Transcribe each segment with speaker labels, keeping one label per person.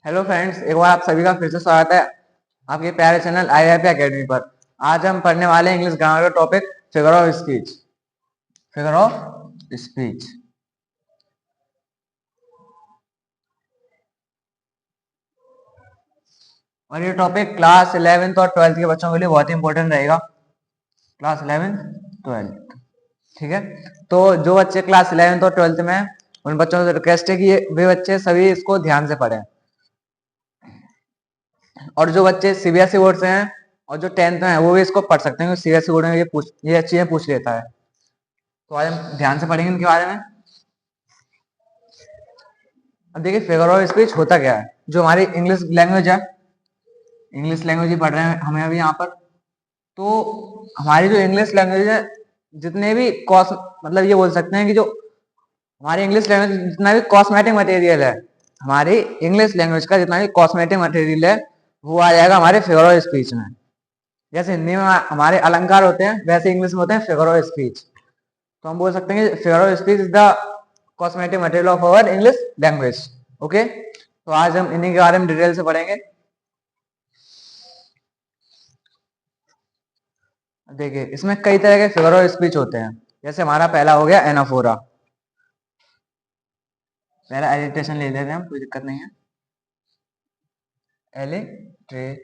Speaker 1: Hello friends, एक बार आप सभी का फिर से स्वागत है आपके प्यारे चैनल IIP एकेडमी पर। आज हम पढ़ने वाले हैं इंग्लिश ग्रामर का topic figure of speech. Figure of speech और ये टॉपिक क्लास 11th और 12th के बच्चों के लिए बहुत ही इंपॉर्टेंट रहेगा। क्लास 11th 12th, ठीक है। तो जो बच्चे क्लास 11th और 12th में हैं, उन बच्चों से रिक्वेस्ट है कि वे बच्चे सभी इसको ध्यान से पढ़ें। और जो बच्चे CBSE बोर्ड से हैं और जो 10th में है वो भी इसको पढ़ सकते हैं, CBSE बोर्ड में ये चीजें पूछ लेता है। तो आज हम ध्यान से पढ़ेंगे इनके बारे में। अब देखिए फिगर ऑफ स्पीच होता क्या है। जो हमारी इंग्लिश लैंग्वेज है, इंग्लिश लैंग्वेज ही पढ़ रहे हैं हमें अभी यहाँ पर। तो हमारी जो इंग्लिश लैंग्वेज है, जितने भी मतलब ये बोल सकते हैं कि जो हमारी इंग्लिश लैंग्वेज जितना भी कॉस्मेटिक मटेरियल है, हमारी इंग्लिश लैंग्वेज का जितना भी कॉस्मेटिक मटेरियल है वो आ जाएगा हमारे फिगर ऑफ स्पीच में। जैसे हिंदी में हमारे अलंकार होते हैं, वैसे इंग्लिश में होते हैं फिगर ऑफ स्पीच। तो हम बोल सकते हैं कि figure of speech is the cosmetic material of our English language. Okay, तो आज हम इन्हीं के बारे में डिटेल से पढ़ेंगे। देखिए इसमें कई तरह के फिगर ऑफ स्पीच होते हैं। जैसे हमारा पहला हो गया एनाफोरा। पहला एलिट्रेशन ले लेते हैं हम, कोई दिक्कत नहीं है। एलिट्रेशन,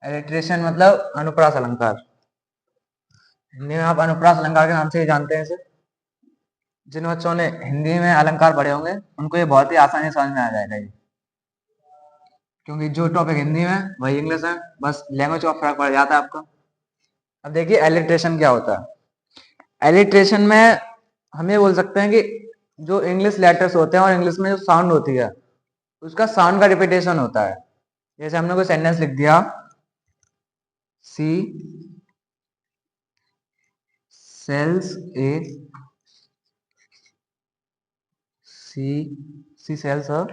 Speaker 1: एलिट्रेशन मतलब अनुप्रास अलंकार। हिंदी में आप अनुप्रास अलंकार के नाम से ही जानते हैं इसे। जिन बच्चों ने हिंदी में अलंकार पढ़े होंगे उनको ये बहुत ही आसानी से समझ में आ जाएगा ये, क्योंकि जो टॉपिक हिंदी में वही इंग्लिश है, बस लैंग्वेज का फर्क पड़ जाता है आपका। अब देखिए एलिट्रेशन क्या होता है। एलिट्रेशन में हम ये बोल सकते हैं कि जो इंग्लिश लेटर्स होते हैं और इंग्लिश में जो साउंड होती है उसका साउंड का रिपीटेशन होता है। जैसे हमने कोई सेंटेंस लिख दिया, sea sells a, sea sells a,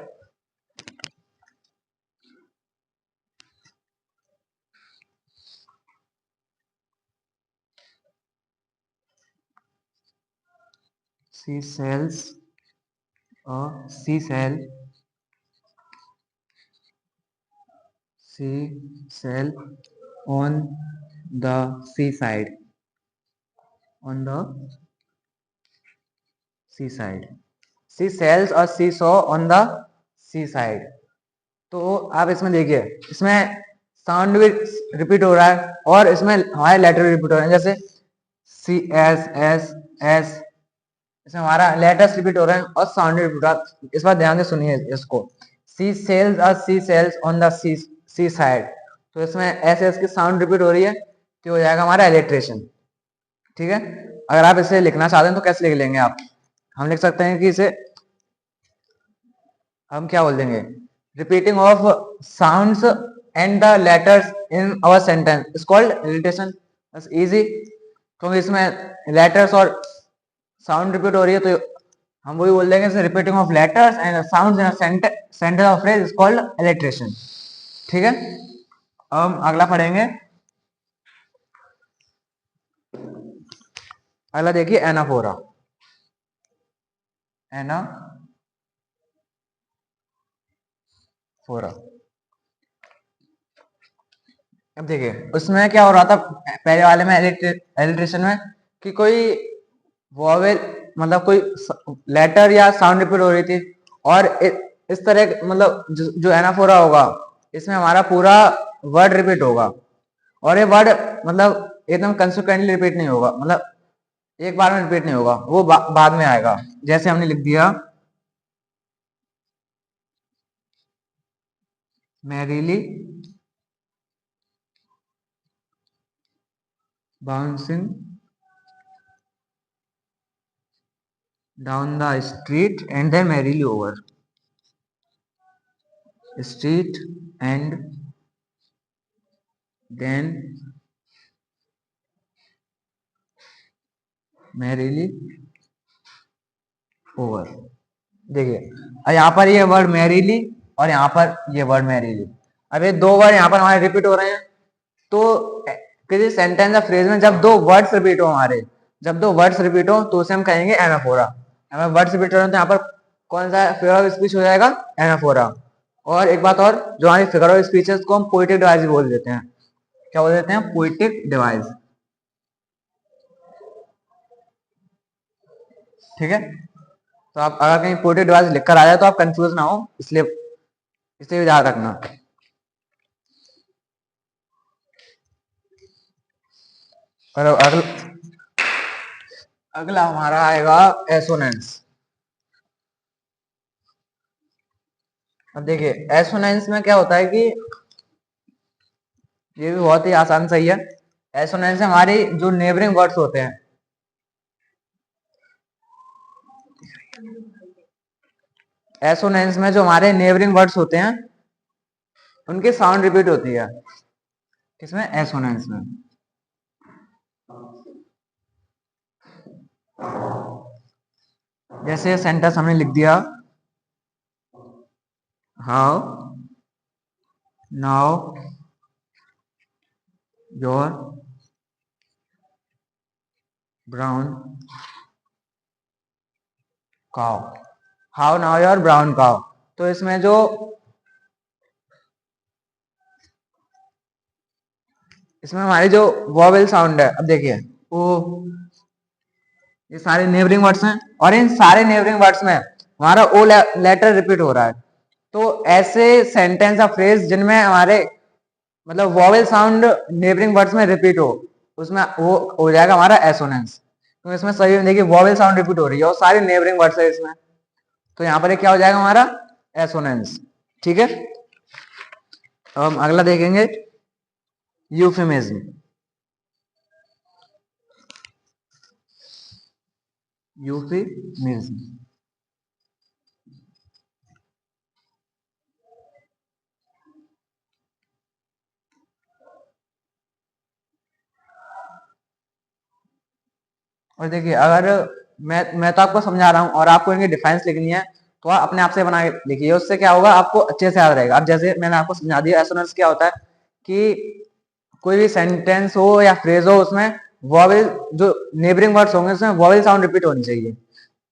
Speaker 1: sea sells a, sea sell, sea sell on the sea side, on the sea side, sea sells और sea saw on the sea side. तो आप इसमें देखिए, इसमें साउंड भी repeat हो रहा है और इसमें हमारे लेटर भी रिपीट हो रहे हैं। जैसे सी एस एस एस, इसमें हमारा लेटर्स रिपीट हो रहे हैं और साउंड भी रिपीट हो रहा है। इस बार ध्यान से सुनिए इसको, सी सेल्स और sea sells on the sea side. तो इसमें एस एस की साउंड रिपीट हो रही है, तो हो जाएगा हमारा एलिट्रेशन। ठीक है। अगर आप इसे लिखना चाहते हैं तो कैसे लिख लेंगे आप, हम लिख सकते हैं कि इसे हम क्या बोल देंगे, repeating of sounds and the letters in our sentence is called alliteration. बस इजी, क्योंकि इसमें लेटर्स और साउंड रिपीट हो रही है तो हम वही बोल देंगे, repeating of letters and sounds in a sentence of phrase is called alliteration. ठीक है। अब हम अगला पढ़ेंगे। अगला देखिए एनाफोरा। एनाफोरा, अब देखिए उसमें क्या हो रहा था पहले वाले में, एलिट्रेशन में, कि कोई वॉवेल मतलब कोई लेटर या साउंड रिपीट हो रही थी। और इस तरह मतलब जो एनाफोरा होगा इसमें हमारा पूरा वर्ड रिपीट होगा। और ये वर्ड मतलब एकदम कंसिक्वेंटली रिपीट नहीं होगा, मतलब एक बार में रिपीट नहीं होगा, वो बाद में आएगा। जैसे हमने लिख दिया merrily bouncing down the street and then merrily over, street and then merrily over. देखिए यहाँ पर ये वर्ड मैरीली और यहाँ पर ये वर्ड मैरीली, अब ये दो वर्ड यहाँ पर हमारे रिपीट हो रहे हैं। तो किसी सेंटेंस या फ्रेज में जब दो वर्ड्स रिपीट हो हमारे, जब दो वर्ड्स रिपीट हो तो उसे हम कहेंगे एनाफोरा। हमें वर्ड्स रिपीट हो रहे हैं तो यहाँ पर कौन सा फिगर ऑफ स्पीच हो जाएगा, एनाफोरा। और एक बात और, जो हमारी फिगर ऑफ स्पीच है उसको हम पोएटिक डिवाइस भी बोल देते हैं। क्या बोल देते हैं, पोएटिक डिवाइस। ठीक है, तो आप अगर कहीं पोएटिक डिवाइस लिखकर आ जाए तो आप कंफ्यूज ना हो, इसलिए इसे भी ध्यान रखना। और अगला हमारा आएगा एसोनेंस। अब देखिए एसोनेंस में क्या होता है कि ये भी बहुत ही आसान सही है। एसोनेंस हमारी जो नेबरिंग वर्ड्स होते हैं, एसोनेंस में जो हमारे नेबरिंग वर्ड्स होते हैं उनकी साउंड रिपीट होती है। किसमें, एसोनेंस में। जैसे सेंटेंस हमने लिख दिया, how now your brown cow, how now your brown cow. तो इसमें जो इसमें हमारी जो वॉवेल साउंड है, अब देखिए ओ, ये सारे नेबरिंग वर्ड्स हैं और इन सारे नेबरिंग वर्ड्स में हमारा ओ लेटर रिपीट हो रहा है। तो ऐसे सेंटेंस या फ्रेज जिनमें हमारे मतलब वॉवेल साउंड नेबरिंग वर्ड्स में रिपीट हो, उसमें वो हो जाएगा हमारा एसोनेंस। तो इसमें सही देखिए वॉवेल साउंड रिपीट हो रही है और सारे नेबरिंग वर्ड्स है इसमें, तो यहाँ पर क्या हो जाएगा हमारा एसोनेंस। ठीक है, अब हम अगला देखेंगे यूफेमिज्म। यूफेमिज्म और देखिए अगर मैं तो आपको समझा रहा हूँ और आपको इनकी डिफाइंस लिखनी है तो आप अपने आप से बना के लिखिए, उससे क्या होगा आपको अच्छे से याद रहेगा। अब जैसे मैंने आपको समझा दिया एसोनेंस क्या होता है कि कोई भी सेंटेंस हो या फ्रेज हो उसमें वॉवेल जो नेबरिंग वर्ड्स होंगे उसमें वॉवेल साउंड रिपीट होनी चाहिए।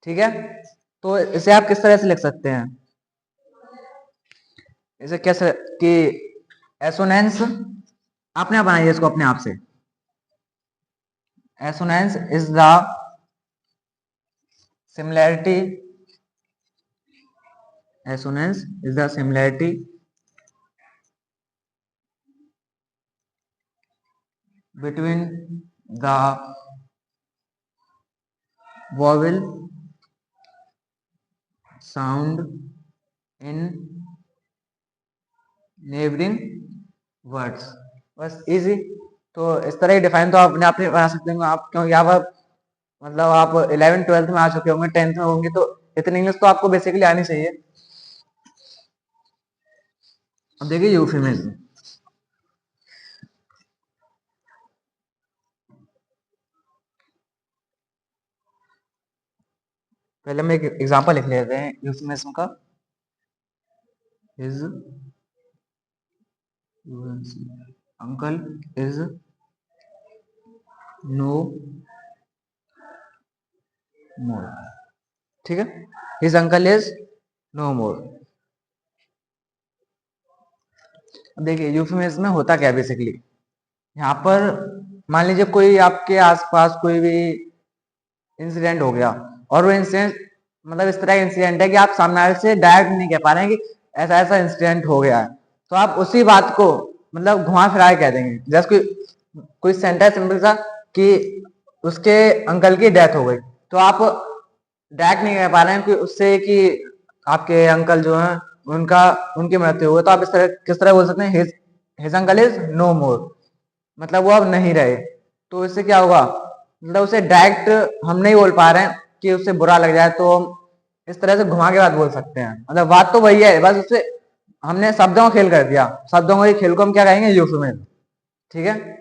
Speaker 1: ठीक है, तो इसे आप किस तरह से लिख सकते हैं, इसे कैसे कि एसोनेंस, आपने बनाइए इसको अपने आप से। Assonance is the similarity, assonance is the similarity between the vowel sound in neighboring words। बस इजी। तो इस तरह ही डिफाइन तो आप अपने आप ही बना सकते हैं आप, क्योंकि आप मतलब आप 11 12th में आ चुके होंगे, 10th में होंगे, तो इतनी इंग्लिश तो आपको बेसिकली आनी चाहिए। अब देखिए यूफेमिज्म। पहले हम एक एग्जांपल लिख लेते हैं यूफेमिज्म का। His uncle is no more। ठीक है, हिज अंकल इज नो मोर। अब देखिए यूफेमिज्म में होता क्या है बेसिकली, यहाँ पर मान लीजिए कोई आपके आसपास कोई भी इंसिडेंट हो गया और वो इंसिडेंट मतलब इस तरह का इंसिडेंट है कि आप सामने वाले से डायरेक्ट नहीं कह पा रहे हैं कि ऐसा ऐसा इंसिडेंट हो गया है, तो आप उसी बात को मतलब घुमा फिरा के कह देंगे। जैसे कोई सेंटेंस सिंपल सा कि उसके अंकल की डेथ हो गई, तो आप डायरेक्ट नहीं कह पा रहे हैं कि उससे कि आपके अंकल जो हैं उनका उनकी मृत्यु हो गई, तो आप इस तरह किस तरह बोल सकते हैं, हिज अंकल इज नो मोर, मतलब वो अब नहीं रहे। तो इससे क्या होगा, मतलब उसे डायरेक्ट हम नहीं बोल पा रहे हैं कि उससे बुरा लग जाए, तो हम इस तरह से घुमा के बात बोल सकते हैं। मतलब बात तो वही है, बस उससे हमने शब्दों का खेल कर दिया, शब्दों के खेल को हम क्या कहेंगे, यूफेमिज्म। ठीक है,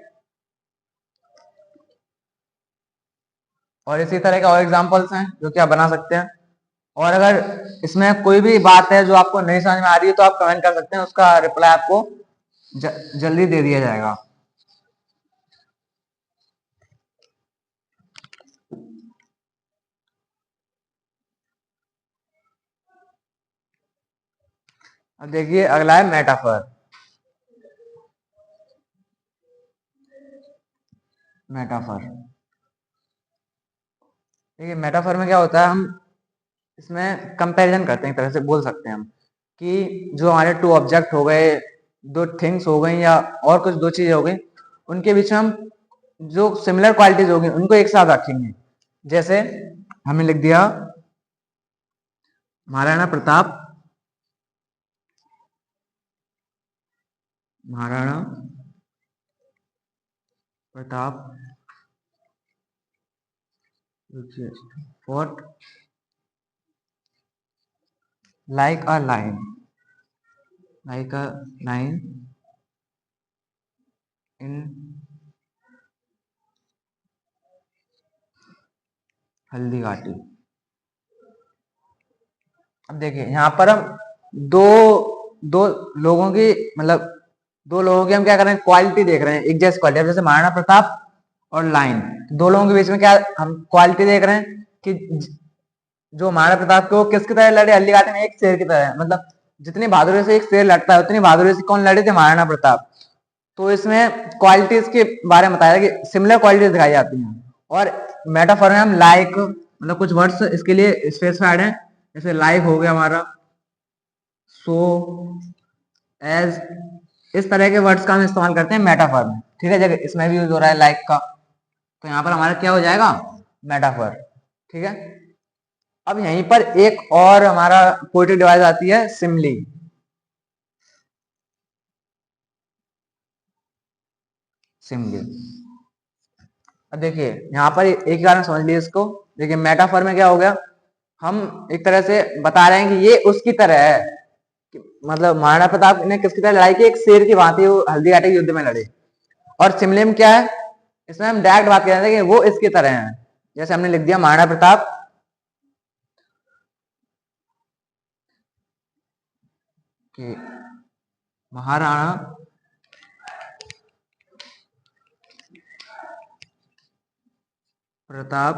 Speaker 1: और इसी तरह के और एग्जांपल्स हैं जो कि आप बना सकते हैं। और अगर इसमें कोई भी बात है जो आपको नहीं समझ में आ रही है तो आप कमेंट कर सकते हैं, उसका रिप्लाई आपको जल्दी दे दिया जाएगा। अब देखिए अगला है मेटाफर। मेटाफर देखिए, मेटाफर में क्या होता है, हम इसमें कंपैरिजन करते हैं, एक तरह से बोल सकते हैं हम कि जो हमारे टू ऑब्जेक्ट हो गए, दो थिंग्स हो गई, या और कुछ दो चीजें हो गई, उनके बीच में हम जो सिमिलर क्वालिटीज होगी उनको एक साथ रखेंगे। जैसे हमने लिख दिया Maharana Pratap, Maharana Pratap fought like a line, like a line in Haldi Ghati. अब देखिए यहाँ पर हम दो दो लोगों की, मतलब दो लोगों की हम क्या कर रहे हैं, क्वालिटी देख रहे हैं, एक जैसी क्वालिटी। जैसे महाराणा प्रताप और लाइन, दो लोगों के बीच में क्या हम क्वालिटी देख रहे हैं कि जो महाराणा प्रताप को किसकी तरह लड़े, हल्दी घाटी में एक शेर की तरह, मतलब जितनी बहादुरी से एक शेर लड़ता है उतनी बहादुरी से कौन लड़े थे, महाराणा प्रताप। तो इसमें क्वालिटीज के बारे में बताया कि सिमिलर क्वालिटीज दिखाई जाती हैं। और मेटाफर में हम लाइक, मतलब कुछ वर्ड्स इसके लिए स्पेसिफाइड हैं, जैसे लाइक हो गया हमारा, सो, एज, इस तरह के वर्ड्स का हम इस्तेमाल करते हैं मेटाफर में। ठीक है, जगह इसमें भी यूज हो रहा है लाइक का, तो यहाँ पर हमारा क्या हो जाएगा, मेटाफर। ठीक है, अब यहीं पर एक और हमारा पोएटिक डिवाइस आती है, सिमली। सिमली, अब देखिए यहाँ पर एक कारण समझ लीजिए इसको। देखिए मेटाफर में क्या हो गया, हम एक तरह से बता रहे हैं कि ये उसकी तरह है, मतलब महाराणा प्रताप ने किसकी तरह लड़ाई की, एक शेर की भांति वो हल्दी घाटी युद्ध में लड़े। और सिमले में क्या है, इसमें हम डायरेक्ट बात कर रहे हैं कि वो इसकी तरह है। जैसे हमने लिख दिया महाराणा प्रताप कि Maharana Pratap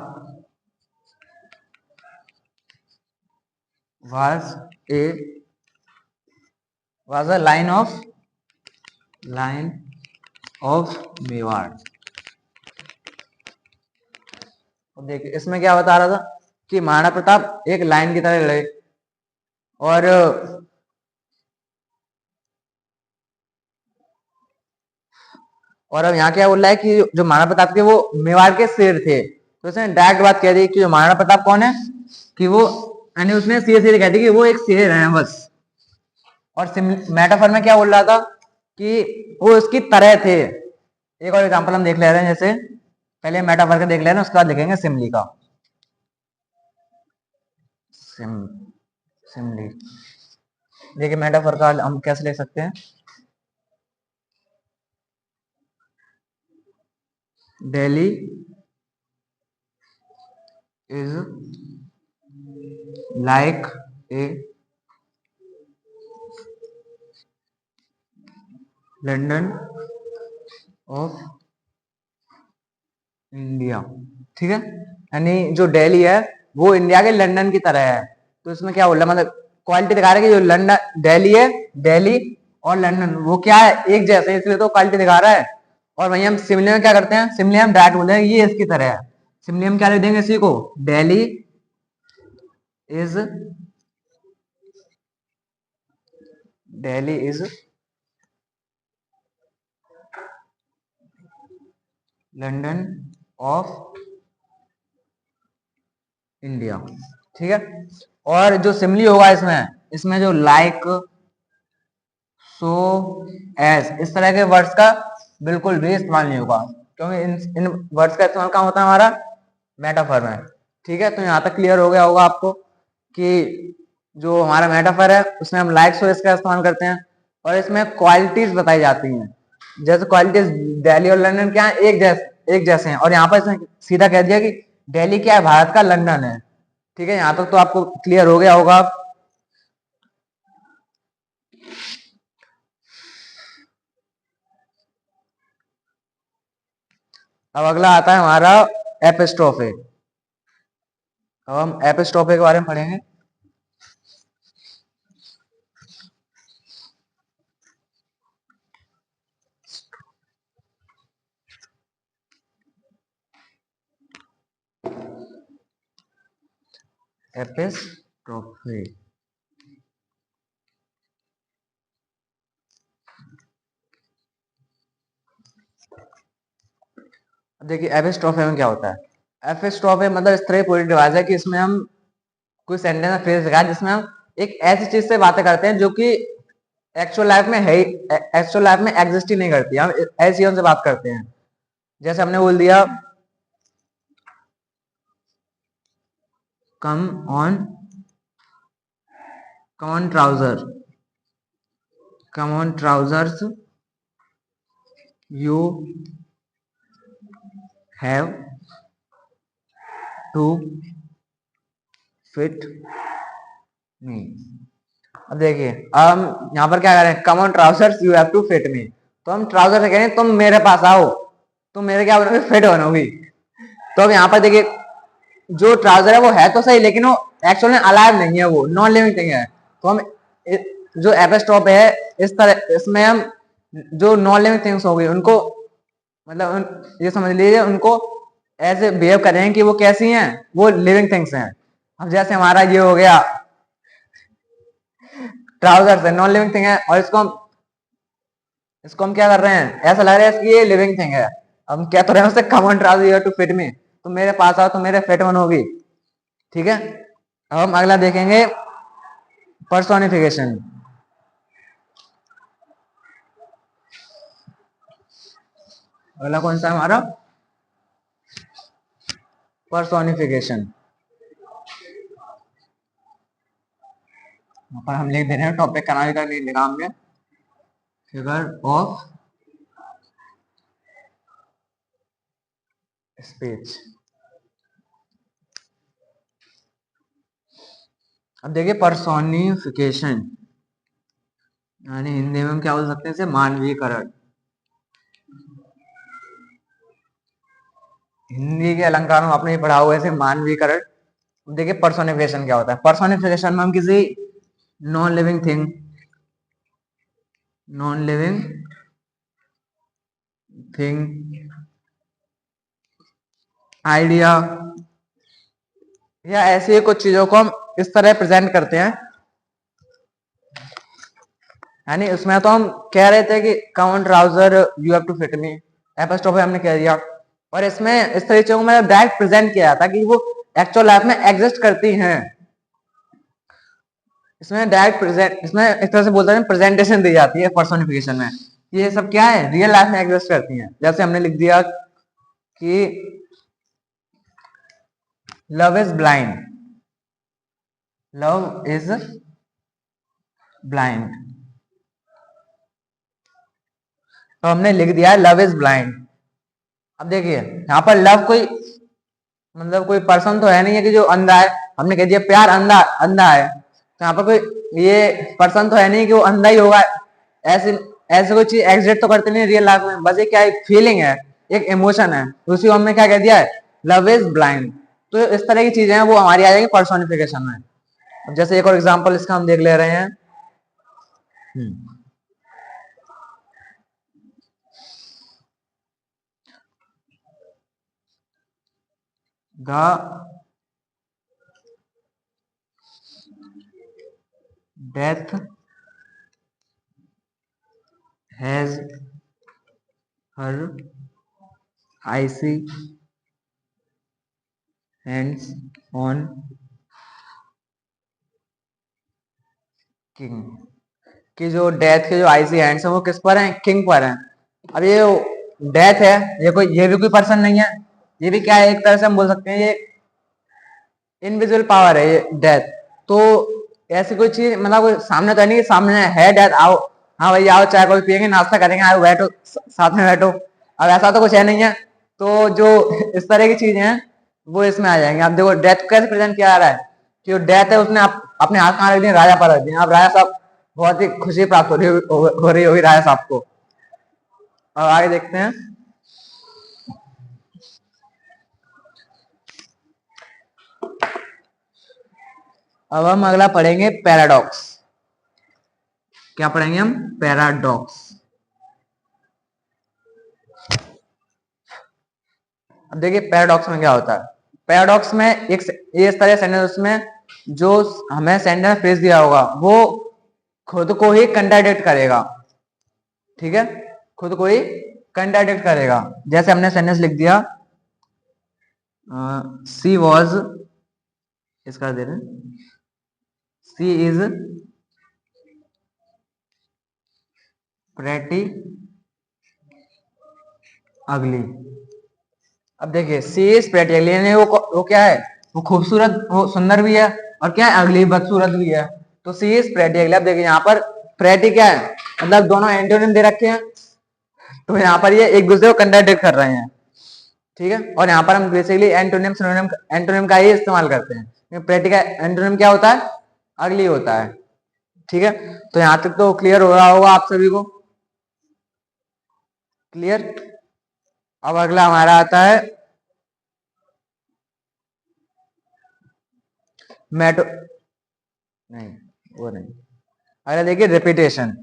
Speaker 1: was a line of Mewar. अब देखिए इसमें क्या बता रहा था कि महाराणा प्रताप एक लाइन की तरह लड़े, और अब यहाँ क्या बोल रहा है कि जो महाराणा प्रताप के वो मेवाड़ के शेर थे। तो उसने डायरेक्ट बात कह दी कि जो महाराणा प्रताप कौन है, कि वो, यानी उसने सीधे सीधे कह दी कि वो एक शेर है बस। और मेटाफर में क्या बोल रहा था कि वो उसकी तरह थे। एक और एग्जांपल हम देख ले रहे हैं, जैसे पहले मेटाफर का देख ले रहे हैं, उसके बाद देखेंगे सिमली का। सिमली देखिए मेटाफर का हम कैसे ले सकते हैं, Delhi is like a London of India. ठीक है, यानी जो दिल्ली है वो इंडिया के लंदन की तरह है। तो इसमें क्या बोल रहा है, मतलब क्वालिटी दिखा रहा है कि जो लंदन दिल्ली है, दिल्ली और लंदन वो क्या है, एक जैसे, इसलिए तो क्वालिटी दिखा रहा है। और वहीं हम शिमले में क्या करते हैं, शिमले हम डायरेक्ट बोलते हैं ये इसकी तरह है। शिमले हम क्या लिख देंगे इसी को, Delhi is, Delhi is London of India. ठीक है, और जो सिमली होगा इसमें, इसमें जो लाइक, सो, एस, इस तरह के वर्ड्स का बिल्कुल भी इस्तेमाल नहीं होगा, क्योंकि इन वर्ड्स का इस्तेमाल कहाँ होता है, हमारा मेटाफर में। ठीक है, तो यहाँ तक क्लियर हो गया होगा आपको कि जो हमारा मेटाफर है उसमें हम लाइक, सो, एस का इस्तेमाल करते हैं, और इसमें क्वालिटीज बताई जाती हैं। जैसे क्वालिटीज दिल्ली और लंदन क्या है, एक जैसे हैं। और यहाँ पर इसने सीधा कह दिया कि दिल्ली क्या है, भारत का लंदन है। ठीक है, यहाँ तक तो आपको क्लियर हो गया होगा। अब अगला आता है हमारा एपिस्ट्रोफे। अब हम एपिस्ट्रोफे के बारे में पढ़ेंगे। एपिस्ट्रोफी। देखिए एपिस्ट्रोफी में क्या होता है। एपिस्ट्रोफी मतलब इस तरह पूरी डिवाइस है कि इसमें हम कोई सेंटेंस फ्रेज लगा जिसमें हम एक ऐसी चीज से बातें करते हैं जो कि एक्चुअल लाइफ में है, एक्चुअल लाइफ में एग्जिस्ट ही नहीं करती, हम ऐसी उनसे बात करते हैं। जैसे हमने बोल दिया come on trouser, come on trousers you have to fit me. अब देखिए हम यहाँ पर क्या करें, come on trousers you have to fit me, तो हम ट्राउजर से कह रहे हैं तुम मेरे पास आओ, तुम मेरे क्या बनोगे, फिट बनोगी। तो अब यहाँ पर देखिए जो ट्राउजर है वो है तो सही, लेकिन वो एक्चुअल में अलाइव नहीं है, वो नॉन लिविंग थिंग है। तो हम जो एपिस्ट्रोफ है इस तरह इसमें हम जो नॉन लिविंग थिंग्स हो गई उनको मतलब ये समझ लीजिए उनको ऐसे बिहेव करें कि वो कैसी हैं, वो लिविंग थिंग्स हैं। अब जैसे हमारा ये हो गया ट्राउजर्स है, नॉन लिविंग थिंग है, और इसको हम क्या कर रहे हैं, ऐसा लग रहा है कि ये लिविंग थिंग है। हम क्या तो रहे हैं उससे come on trouser to fit me, तो मेरे पास आओ तो मेरे फिट वन होगी। ठीक है, अब हम अगला देखेंगे पर्सोनिफिकेशन। अगला कौन सा है हमारा, पर्सोनिफिकेशन। यहाँ पर हम लिख दे रहे हैं टॉपिक का नाम निगाम में फिगर ऑफ स्पीच। अब देखिए पर्सोनिफिकेशन यानी हिंदी में हम क्या बोल सकते हैं इसे, मानवीकरण। हिंदी के अलंकार में आपने पढ़ा हुआ है मानवीकरण। देखिए पर्सोनिफिकेशन क्या होता है, पर्सोनिफिकेशन में हम किसी non living thing, non living thing, idea या ऐसी कुछ चीजों को हम इस तरह प्रेजेंट करते हैं। यानी उसमें तो हम कह रहे थे कि come trouser you have to fit me, apostrophe हमने कह दिया, और इसमें इस तरह चीजों को मैंने डायरेक्ट प्रेजेंट किया था कि वो एक्चुअल लाइफ में एग्जिस्ट करती हैं। इसमें डायरेक्ट प्रेजेंट, इसमें इस तरह से बोलते हैं प्रेजेंटेशन दी जाती है पर्सोनिफिकेशन में, ये सब क्या है, रियल लाइफ में एग्जिस्ट करती हैं। जैसे हमने लिख दिया कि love is blind, love is blind, तो हमने लिख दिया लव इज ब्लाइंड। अब देखिए यहाँ पर लव कोई मतलब कोई पर्सन तो है नहीं है कि जो अंधा है, हमने कह दिया प्यार अंधा अंधा है, तो यहाँ पर कोई ये पर्सन तो है नहीं कि वो अंधा ही होगा। ऐसे ऐसे कोई चीज एग्जिस्ट तो करती नहीं रियल लाइफ में, बस ये क्या एक फीलिंग है, एक इमोशन है, उसी को हमने क्या कह दिया है, लव इज ब्लाइंड। तो इस तरह की चीजें हैं वो हमारी आ जाएंगी पर्सोनिफिकेशन में। अब जैसे एक और एग्जांपल इसका हम देख ले रहे हैं, the death has her IC hands on king, कि जो डेथ के जो आईसी हैंड्स हैं वो किस पर हैं, किंग पर हैं। अब ये डेथ है, ये भी कोई पर्सन नहीं है, ये भी क्या है, एक तरह से हम बोल सकते हैं ये इनविजिबल पावर है ये डेथ। तो ऐसी कोई चीज मतलब कोई सामने तो नहीं, सामने है डेथ, आओ हाँ भाई आओ चाय कॉफी पियेंगे नाश्ता करेंगे, आओ बैठो साथ में बैठो, अब ऐसा तो कुछ है नहीं है। तो जो इस तरह की चीजें हैं वो इसमें आ जाएंगे। अब देखो डेथ को कैसे प्रेजेंट किया जा रहा है कि जो डेथ है उसने अपने हाथ कहाँ रख दिए, राजा पर रख दिए। अब राजा साहब बहुत ही खुशी प्राप्त हो रही होगी राजा साहब को। अब आगे देखते हैं, अब हम अगला पढ़ेंगे पैराडॉक्स। क्या पढ़ेंगे हम, पैराडॉक्स। अब देखिए पैराडॉक्स में क्या होता है, पैराडॉक्स में एक ये इस तरह सेंटेंस में जो हमें सेंटेंस फ्रेज दिया होगा वो खुद को ही कंट्राडिक्ट करेगा, ठीक है, खुद को ही कंट्राडिक्ट करेगा। जैसे हमने सेंटेंस लिख दिया सी वॉज, इसका दे रहे सी इज प्रेटी अगली। अब देखिए सी इज प्रेटी अगली यानी वो क्या है, वो खूबसूरत, वो सुंदर भी है, और क्या है, अगली बदसूरत भी है। तो सी इज प्रेटी अगली। अब देखिए यहाँ पर प्रेटी क्या है, मतलब दोनों एंटोनिम दे रखे हैं, तो यहाँ पर ये एक दूसरे को कंट्राडिक्ट कर रहे हैं, ठीक है। और यहाँ पर हम बेसिकली एंटोनिम सिनोनिम एंटोनिम का ही इस्तेमाल करते हैं। प्रेटी का एंटोनिम क्या होता है, अगली होता है, ठीक है। तो यहाँ तक तो क्लियर हो रहा होगा आप सभी को, क्लियर। अब अगला हमारा आता है मेटो, नहीं वो नहीं, अगला देखिए रिपीटेशन।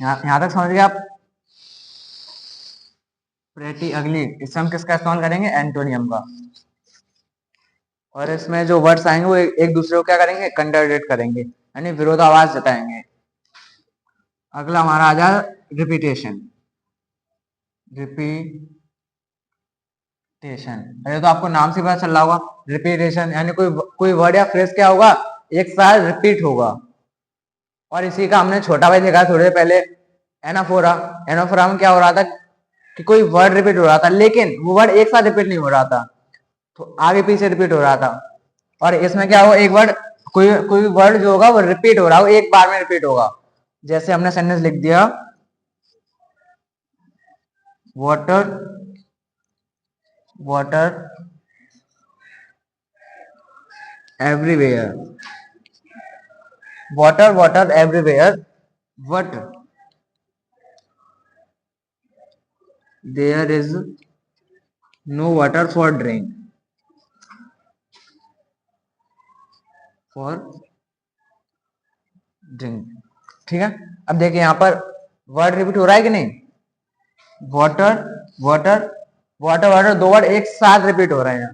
Speaker 1: यहाँ तक समझ गए आप। प्रेटी अगली, इसमें हम किसका इस्तेमाल करेंगे, एंटोनियम का। और इसमें जो वर्ड्स आएंगे वो एक दूसरे को क्या करेंगे, कंट्राडिक्ट करेंगे, यानी विरोधाभास जताएंगे। अगला हमारा आ जाए रिपीटेशन। रिपीटेशन, अरे तो आपको नाम से पता चल रहा होगा, रिपीटेशन यानी कोई वर्ड या फ्रेज क्या होगा, एक साथ रिपीट होगा। और इसी का हमने छोटा भाई देखा थोड़ी देर पहले, एनाफोरा। एनाफोरा में क्या हो रहा था कि कोई वर्ड रिपीट हो रहा था, लेकिन वो वर्ड एक साथ रिपीट नहीं हो रहा था, तो आगे पीछे रिपीट हो रहा था। और इसमें क्या होगा, एक वर्ड, कोई कोई वर्ड जो होगा वो रिपीट हो रहा हो, एक बार में रिपीट होगा। जैसे हमने सेंटेंस लिख दिया water water everywhere, water water everywhere, but there is no water for drink, for drink, ठीक है। अब देखिए यहाँ पर वर्ड रिपीट हो रहा है कि नहीं, वाटर वाटर वाटर वाटर, दो वर्ड एक साथ रिपीट हो रहे हैं,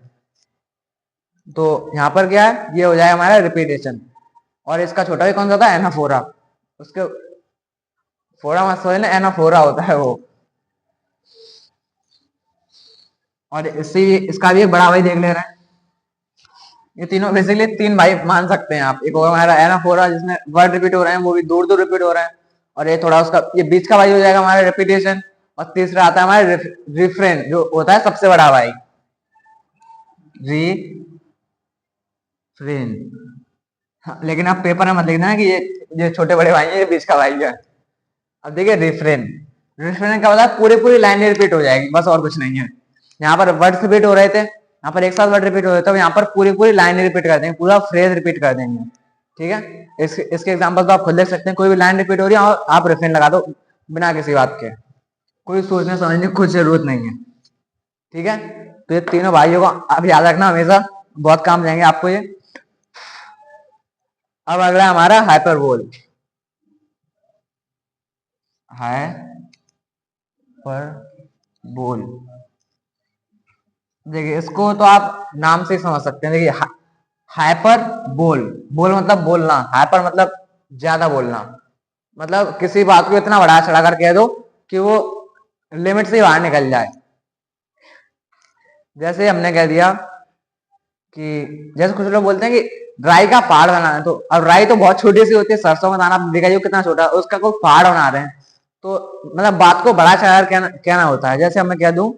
Speaker 1: तो यहाँ पर क्या है, ये हो जाएगा हमारा रिपीटेशन। और इसका छोटा भी कौन सा होता है, एनाफोरा। उसके फोरा मत सोचना, एनाफोरा होता है वो। और इससे इसका भी एक बड़ा भाई देख ले रहे हैं। ये तीनों बेसिकली तीन भाई मान सकते हैं आप। एक होगा हमारा एनाफोरा जिसमें वर्ड रिपीट हो रहे हैं, वो भी दूर दूर रिपीट हो रहे हैं, और ये थोड़ा उसका ये बीच का भाई हो जाएगा हमारा रेपिटेशन। और तीसरा आता है हमारा रिफ्रेन, जो होता है सबसे बड़ा भाई, रिफ्रेन। हाँ, लेकिन आप पेपर में मत लिखना है कि ये छोटे बड़े भाई हैं, ये बीच का भाई है। अब देखिए रिफ्रेन, रिफ्रेन क्या होता है, पूरी पूरी लाइन रिपीट हो जाएगी, बस और कुछ नहीं है। यहाँ पर वर्ड्स रिपीट हो रहे थे, यहाँ पर एक साथ वर्ड रिपीट हो रहे थे, यहाँ पर पूरी पूरी लाइन रिपीट कर देंगे, पूरा फ्रेज रिपीट कर देंगे, ठीक है। इसके एग्जांपल तो आप खुद देख सकते हैं, कोई भी लाइन रिपीट हो रही है और आप रिफ्रेन लगा दो बिना किसी बात के, कोई सोचने समझने की कुछ जरूरत नहीं है, ठीक है। तो ये तीनों भाइयों को आप याद रखना हमेशा, बहुत काम देंगे आपको ये। अब अगला हमारा हाइपरबोल, हाइपरबोल। देखिए इसको तो आप नाम से ही समझ सकते हैं। देखिए हाइपर बोल, बोल मतलब बोलना, हाइपर मतलब ज्यादा बोलना, मतलब किसी बात को इतना बढ़ा चढ़ा कर कह दो कि वो लिमिट से बाहर निकल जाए। जैसे हमने कह दिया कि जैसे कुछ लोग बोलते हैं कि राई का पहाड़ बनाना है, तो अब राई तो बहुत छोटी सी होती है, सरसों का दाना दिखाइए कितना छोटा, उसका कोई पहाड़ बना रहे हैं, तो मतलब बात को बढ़ा चढ़ा कहना होता है। जैसे हम मैं कह दूं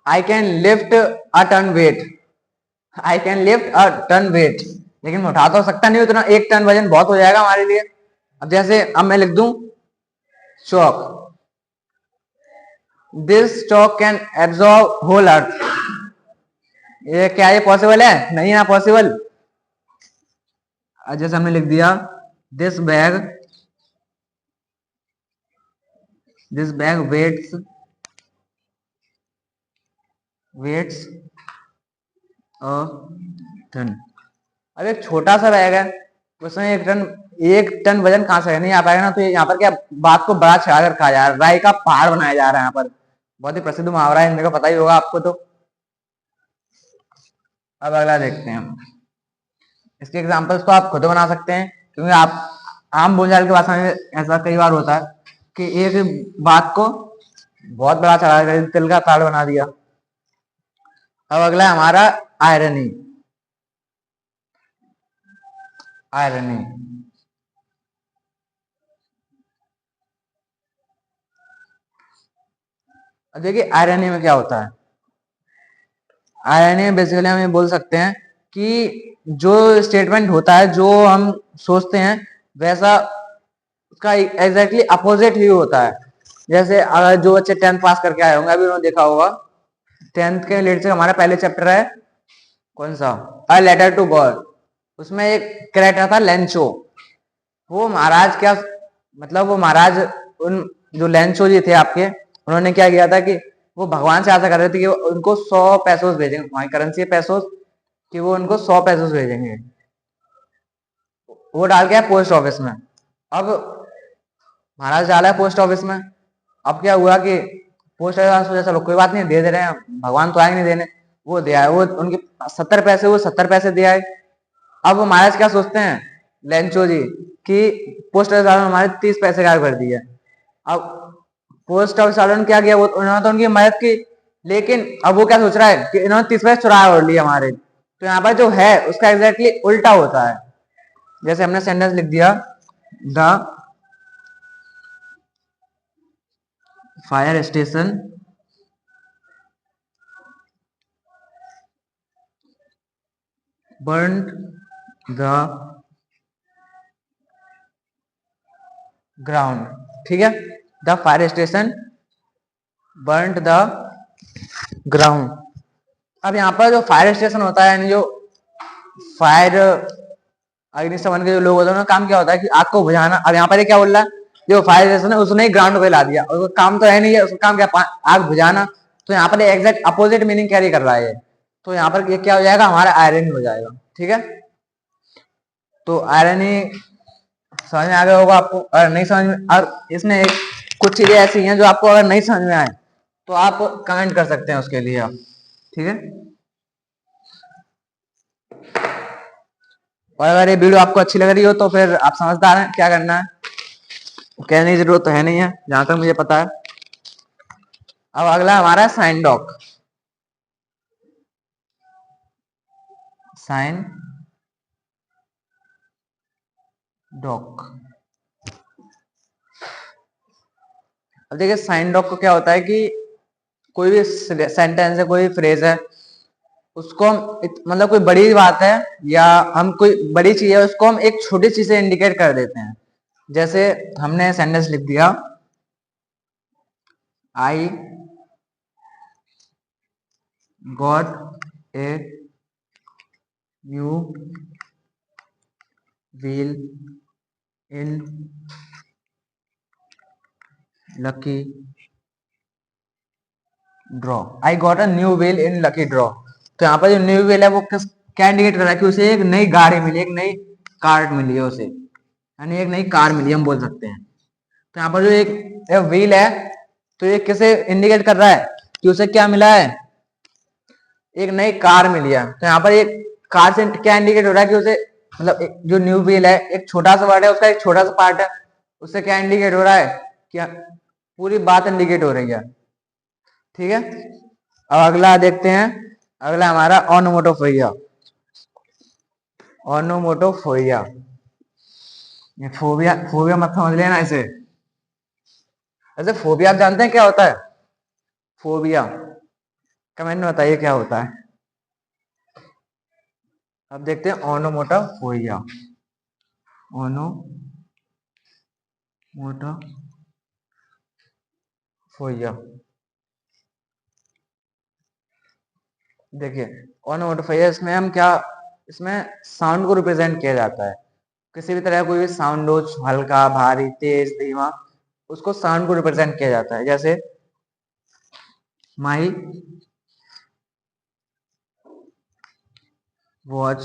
Speaker 1: I can lift a ton weight, I can lift a ton weight, लेकिन मैं उठा तो सकता नहीं उतना, 1 टन वजन बहुत हो जाएगा हमारे लिए। अब जैसे अब मैं लिख दूं chalk, this chalk can absorb whole earth, ये क्या ये पॉसिबल है, नहीं है पॉसिबल। जैसे हमने लिख दिया this bag, this bag weights a ton. अब एक छोटा सा बैग है, उसमें 1 टन एक टन वजन कहाँ से नहीं आ पाएगा ना, तो यहाँ पर क्या बात को बड़ा चढ़ा कर कहा जा रहा है, राई का पहाड़ बनाया जा रहा है यहाँ पर। बहुत ही प्रसिद्ध मुहावरा है, हिंदी का पता ही होगा आपको। तो अब अगला देखते हैं हम। इसके एग्जाम्पल्स तो आप खुद बना सकते हैं, क्योंकि आप आम बोलचाल की भाषा में ऐसा कई बार होता है कि एक बात को बहुत बड़ा चढ़ा कर तिल का ताड़ बना दिया। अब अगला है हमारा आयरनी। आयरनी देखिए, आयरनी में क्या होता है। आयरनी में बेसिकली हम ये बोल सकते हैं कि जो स्टेटमेंट होता है, जो हम सोचते हैं, वैसा उसका एग्जैक्टली अपोजिट ही होता है। जैसे अगर जो बच्चे 10th पास करके आए होंगे, अभी उन्होंने देखा होगा 10th के रिलेटेड से हमारा पहले चैप्टर है कौन सा, अ लेटर टू गॉड। उसमें एक कैरेक्टर था लेंचो। वो महाराज क्या, मतलब वो महाराज, उन जो लेंचो जी थे आपके, उन्होंने क्या किया था कि वो भगवान से आशा कर रहे थे कि वो उनको 100 पैसोस भेजेंगे, वहां करेंसी है पैसोस, कि वो उनको 100 पैसोस भेजेंगे। वो डाल गया पोस्ट ऑफिस में। अब महाराज डाला है पोस्ट ऑफिस में। अब क्या हुआ कि पोस्ट ऑफिस सोचा चलो कोई बात नहीं, दे दे रहे हैं, भगवान तो आएंगे नहीं देने। वो दे आए, वो उनके 70 पैसे, वो 70 पैसे दे आए। अब वो महाराज क्या सोचते हैं, लेंचो जी, कि पोस्ट ऑफिस वालों ने हमारे 30 पैसे गायब कर दिए। अब पोस्ट ऑफिस वालों ने क्या किया, वो उन्होंने तो उनकी मदद की, लेकिन अब वो क्या सोच रहा है कि इन्होंने 30 पैसे चुराया और लिए हमारे। तो यहाँ पर जो है उसका एग्जैक्टली उल्टा होता है। जैसे हमने सेंटेंस लिख दिया, the fire station burned the ground। ठीक है, the fire station burned the ground. अब यहाँ पर जो फायर स्टेशन होता है, यानी जो फायर अग्निशमन के जो लोग होते हैं, उनका काम क्या होता है कि आग को बुझाना। अब यहाँ पर ये क्या बोल रहा है, जो फायर स्टेशन है उसने ग्राउंड पे ला दिया, और उसका काम तो है नहीं है, उसका काम क्या, आग बुझाना। तो यहाँ पर एग्जैक्ट अपोजिट मीनिंग कैरी कर रहा है। तो यहाँ पर ये क्या हो जाएगा, हमारा आयरन हो जाएगा। ठीक है, तो आयरन समझ में आ गया होगा आपको। अगर नहीं समझ में, और इसमें कुछ चीजें ऐसी हैं जो आपको अगर नहीं समझ में आए तो आप कमेंट कर सकते हैं उसके लिए आप। ठीक है, और अगर ये वीडियो आपको अच्छी लग रही हो तो फिर आप समझदार हैं, क्या करना है, कहने की जरूरत तो है नहीं है जहां तक मुझे पता है। अब अगला हमारा है साइन डॉक। Sign dock. अब देखिए, साइन डॉक को क्या होता है कि कोई भी सेंटेंस है, कोई भी फ्रेज है, उसको हम मतलब कोई बड़ी बात है या हम कोई बड़ी चीज है, उसको हम एक छोटी चीज से इंडिकेट कर देते हैं। जैसे हमने सेंटेंस लिख दिया, I got a new wheel in lucky draw. I got a new wheel in lucky draw. तो यहाँ पर जो न्यू व्हील है वो किस, क्या इंडिकेट कर रहा है कि उसे एक नई गाड़ी मिली, एक नई कार मिली है उसे, यानी एक नई कार मिली हम बोल सकते हैं। तो यहाँ पर जो एक व्हील है, तो ये किसे इंडिकेट कर रहा है कि उसे क्या मिला है, एक नई कार मिली है। तो यहाँ पर एक कार से क्या इंडिकेट हो रहा है कि उसे, मतलब जो न्यू व्हील है एक छोटा सा वर्ड है, उसका एक छोटा सा पार्ट है, उससे क्या इंडिकेट हो रहा है, क्या पूरी बात इंडिकेट हो रही है। ठीक है, अब अगला देखते हैं। अगला हमारा ऑनोमोटोफोइया। ऑनोमोटोफोइया, ये फोबिया, फोबिया मत समझ लेना इसे। ऐसे फोबिया आप जानते हैं क्या होता है, फोबिया कमेंट में बताइए क्या होता है। अब देखते हैं ओनोमोटोफोबिया। ओनोमोटोफोबिया, देखिए ओनोमोटोफोबिया, इसमें हम क्या, इसमें साउंड को रिप्रेजेंट किया जाता है। किसी भी तरह कोई भी साउंड हो, हल्का, भारी, तेज, धीमा, उसको साउंड को रिप्रेजेंट किया जाता है। जैसे my watch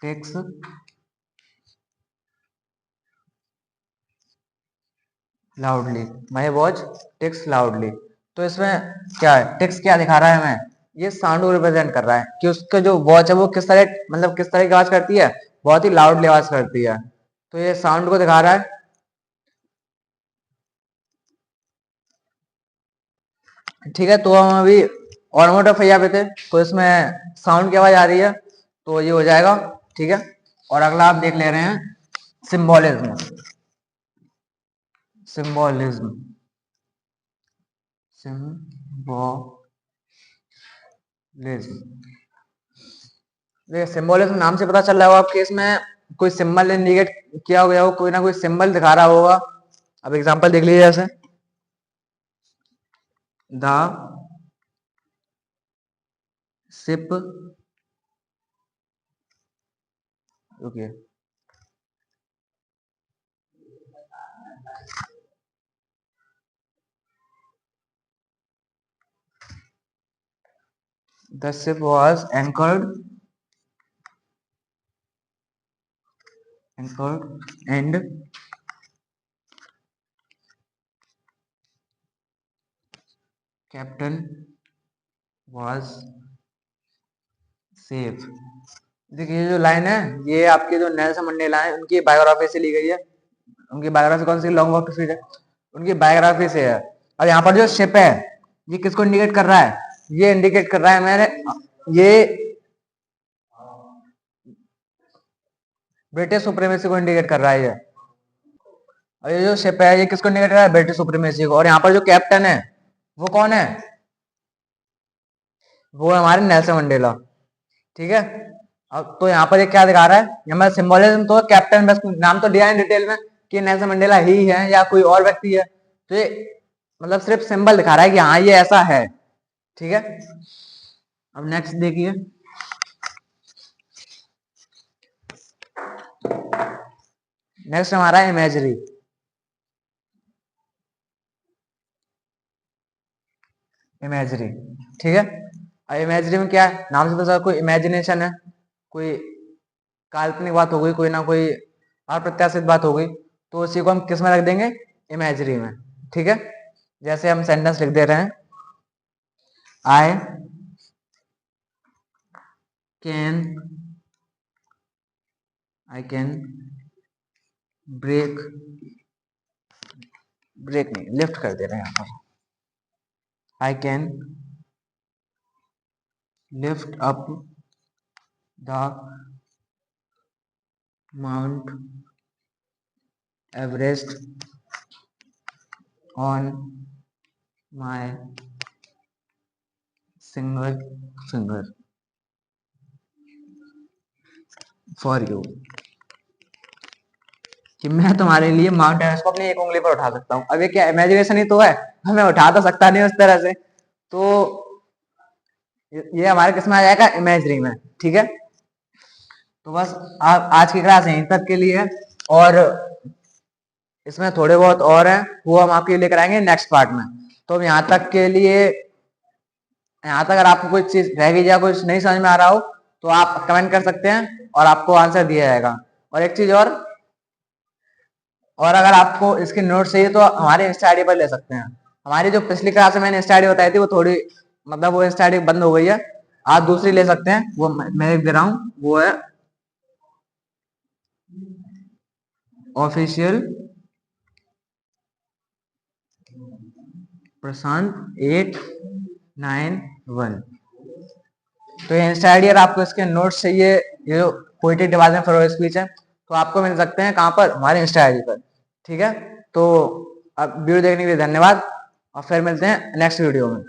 Speaker 1: ticks loudly, my watch ticks loudly. तो इसमें क्या है, टिक्स क्या दिखा रहा है हमें, ये साउंड को रिप्रेजेंट कर रहा है कि उसका जो वॉच है वो किस तरह, मतलब किस तरह की आवाज करती है, बहुत ही लाउडली आवाज करती है। तो ये साउंड को दिखा रहा है। ठीक है, तो हम अभी ऑटोमोटिव भैया पे थे, तो इसमें साउंड की आवाज आ रही है, तो ये हो जाएगा। ठीक है, और अगला आप देख ले रहे हैं सिंबोलिज्म। सिंबोलिज्म, सिंबोलिज्म, देखिए सिंबोलिज्म नाम से पता चल रहा होगा आपके, इसमें कोई सिंबल इंडिकेट किया गया हो, कोई ना कोई सिंबल दिखा रहा होगा। अब एग्जांपल देख लीजिए, जैसे the ship, okay, the ship was anchored and captain was safe. देखिए ये जो लाइन है, ये आपके जो नेल्सन मंडेला है उनकी बायोग्राफी से ली गई है। उनकी बायोग्राफी कौन सी, लॉन्ग वॉक टू फ्रीडम, उनकी बायोग्राफी से है। अब यहाँ पर जो शिप है, ये किसको इंडिकेट कर रहा है, ये इंडिकेट कर रहा है मैंने, ये ब्रिटिश सुप्रीमेसी को इंडिकेट कर रहा है ये। और ये जो शिप है ये किसको इंडिकेट कर रहा है, ब्रिटिश सुप्रीमेसी को। और यहाँ पर जो कैप्टन है वो कौन है, वो है हमारे नेल्सन मंडेला। ठीक है, अब तो यहाँ पर ये क्या दिखा रहा है, यहाँ सिंबोलिज्म तो कैप्टन, बस नाम तो दिया है डिटेल में कि नेल्सन मंडेला ही है या कोई और व्यक्ति है, तो ये मतलब सिर्फ सिंबल दिखा रहा है कि हाँ ये ऐसा है। ठीक है, अब नेक्स्ट देखिए, नेक्स्ट हमारा इमेजरी। इमेजरी, ठीक है, अब इमेजरी में क्या है, नाम से पता, कोई इमेजिनेशन है, कोई काल्पनिक बात हो गई, कोई ना कोई अप्रत्याशित बात हो गई, तो उसी को हम किस में रख देंगे, इमेजरी में। ठीक है, जैसे हम सेंटेंस लिख दे रहे हैं, I can, I can break, break नहीं, लिफ्ट कर दे रहे हैं यहाँ पर, I can lift up the Mount Everest on my single finger for you, कि मैं तुम्हारे लिए माउंट एवरेस्ट को अपनी एक उंगली पर उठा सकता हूँ। अब ये क्या इमेजिनेशन ही तो है, हमें उठा तो सकता नहीं उस तरह से, तो ये हमारे किस में आ जाएगा, इमेजरी में। ठीक है, तो बस आज की क्लास यहीं तक के लिए है, और इसमें थोड़े बहुत और हैं, वो हम आपके लिए लेकर आएंगे नेक्स्ट पार्ट में। तो यहाँ तक के लिए, यहाँ तक अगर आपको कोई चीज रह गई या कुछ नहीं समझ में आ रहा हो तो आप कमेंट कर सकते हैं और आपको आंसर दिया जाएगा। और एक चीज और अगर आपको इसके नोट्स चाहिए तो हमारे इंस्टा आईडी पर ले सकते हैं। हमारी जो पिछली क्लास में मैंने इंस्टा आईडी बताई थी वो थोड़ी, मतलब वो इंस्टा आईडी बंद हो गई है, आप दूसरी ले सकते हैं, वो मैं दे रहा हूँ, वो है ऑफिशियल प्रशांत 891। तो ये इंस्टा आईडी, अगर आपको इसके नोट्स चाहिए, ये जो पोएटिक डिवाइजन फॉर स्पीच है, तो आपको मिल सकते हैं कहाँ पर, हमारे इंस्टा आईडी पर। ठीक है, तो अब वीडियो देखने के लिए धन्यवाद, और फिर मिलते हैं नेक्स्ट वीडियो में।